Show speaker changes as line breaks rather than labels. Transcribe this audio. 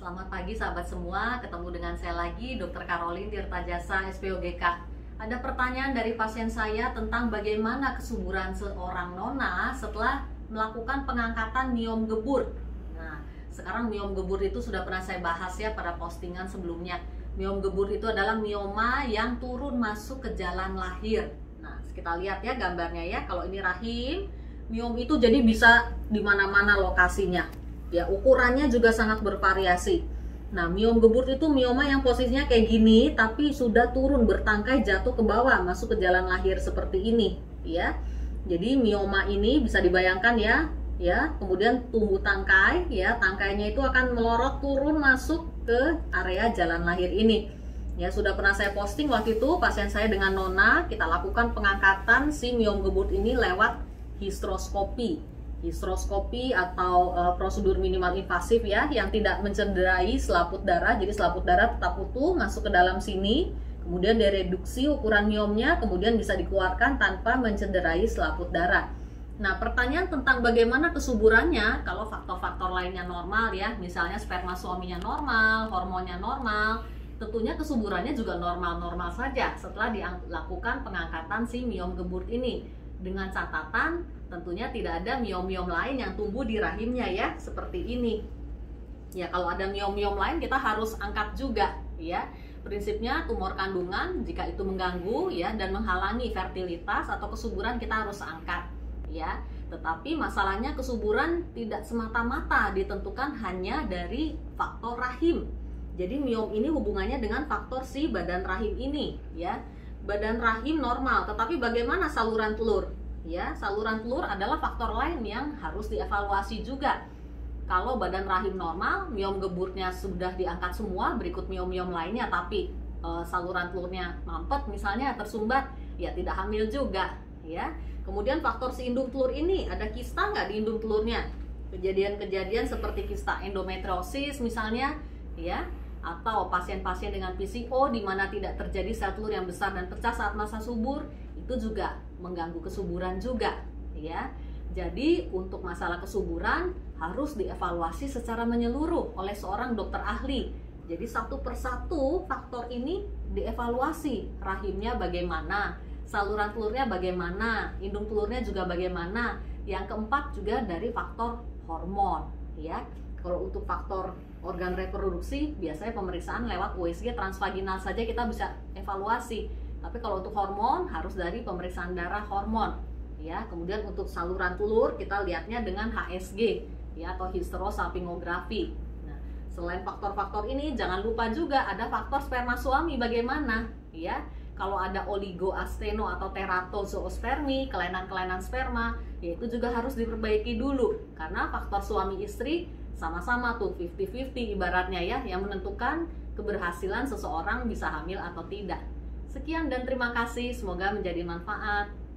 Selamat pagi sahabat semua, ketemu dengan saya lagi Dr. Caroline Tirtajasa SPOGK. Ada pertanyaan dari pasien saya tentang bagaimana kesuburan seorang nona setelah melakukan pengangkatan miom gebur. Nah, sekarang miom gebur itu sudah pernah saya bahas ya pada postingan sebelumnya. Miom gebur itu adalah mioma yang turun masuk ke jalan lahir. Nah, kita lihat ya gambarnya ya. Kalau ini rahim, miom itu jadi bisa di mana-mana lokasinya. Ya, ukurannya juga sangat bervariasi. Nah, miom gebur itu mioma yang posisinya kayak gini, tapi sudah turun bertangkai jatuh ke bawah, masuk ke jalan lahir seperti ini, ya. Jadi mioma ini bisa dibayangkan ya. Kemudian tumbuh tangkai, ya, tangkainya itu akan melorot turun masuk ke area jalan lahir ini. Ya, sudah pernah saya posting waktu itu pasien saya dengan nona, kita lakukan pengangkatan si miom gebur ini lewat histeroskopi atau prosedur minimal invasif ya, yang tidak mencederai selaput darah. Jadi selaput darah tetap utuh masuk ke dalam sini, kemudian direduksi ukuran miomnya, kemudian bisa dikeluarkan tanpa mencederai selaput darah. Nah, pertanyaan tentang bagaimana kesuburannya kalau faktor-faktor lainnya normal ya, misalnya sperma suaminya normal, hormonnya normal, tentunya kesuburannya juga normal-normal saja setelah dilakukan pengangkatan si miom gebur ini. Dengan catatan tentunya tidak ada miom-miom lain yang tumbuh di rahimnya ya, seperti ini. Ya, kalau ada miom-miom lain kita harus angkat juga ya. Prinsipnya tumor kandungan jika itu mengganggu ya dan menghalangi fertilitas atau kesuburan kita harus angkat ya. Tetapi masalahnya kesuburan tidak semata-mata ditentukan hanya dari faktor rahim. Jadi miom ini hubungannya dengan faktor si badan rahim ini ya. Badan rahim normal, tetapi bagaimana saluran telur? Ya, saluran telur adalah faktor lain yang harus dievaluasi juga. Kalau badan rahim normal, miom geburnya sudah diangkat semua, berikut miom-miom lainnya, tapi saluran telurnya mampet misalnya, tersumbat, ya tidak hamil juga. Ya, kemudian faktor si indung telur ini, ada kista nggak di indung telurnya? Kejadian-kejadian seperti kista endometriosis misalnya, ya. Atau pasien-pasien dengan PCO di mana tidak terjadi sel telur yang besar dan pecah saat masa subur, itu juga mengganggu kesuburan juga ya. Jadi untuk masalah kesuburan harus dievaluasi secara menyeluruh oleh seorang dokter ahli. Jadi satu persatu faktor ini dievaluasi, rahimnya bagaimana, saluran telurnya bagaimana, indung telurnya juga bagaimana. Yang keempat juga dari faktor hormon ya. Kalau untuk faktor organ reproduksi, biasanya pemeriksaan lewat USG transvaginal saja kita bisa evaluasi. Tapi kalau untuk hormon, harus dari pemeriksaan darah hormon. Ya, kemudian untuk saluran telur, kita lihatnya dengan HSG, ya, atau hysterosalpingografi. Nah, selain faktor-faktor ini, jangan lupa juga ada faktor sperma suami bagaimana. Ya, kalau ada oligoasteno atau teratozoospermi, kelainan-kelainan sperma, ya itu juga harus diperbaiki dulu. Karena faktor suami istri sama-sama tuh 50-50 ibaratnya ya, yang menentukan keberhasilan seseorang bisa hamil atau tidak. Sekian dan terima kasih, semoga menjadi manfaat.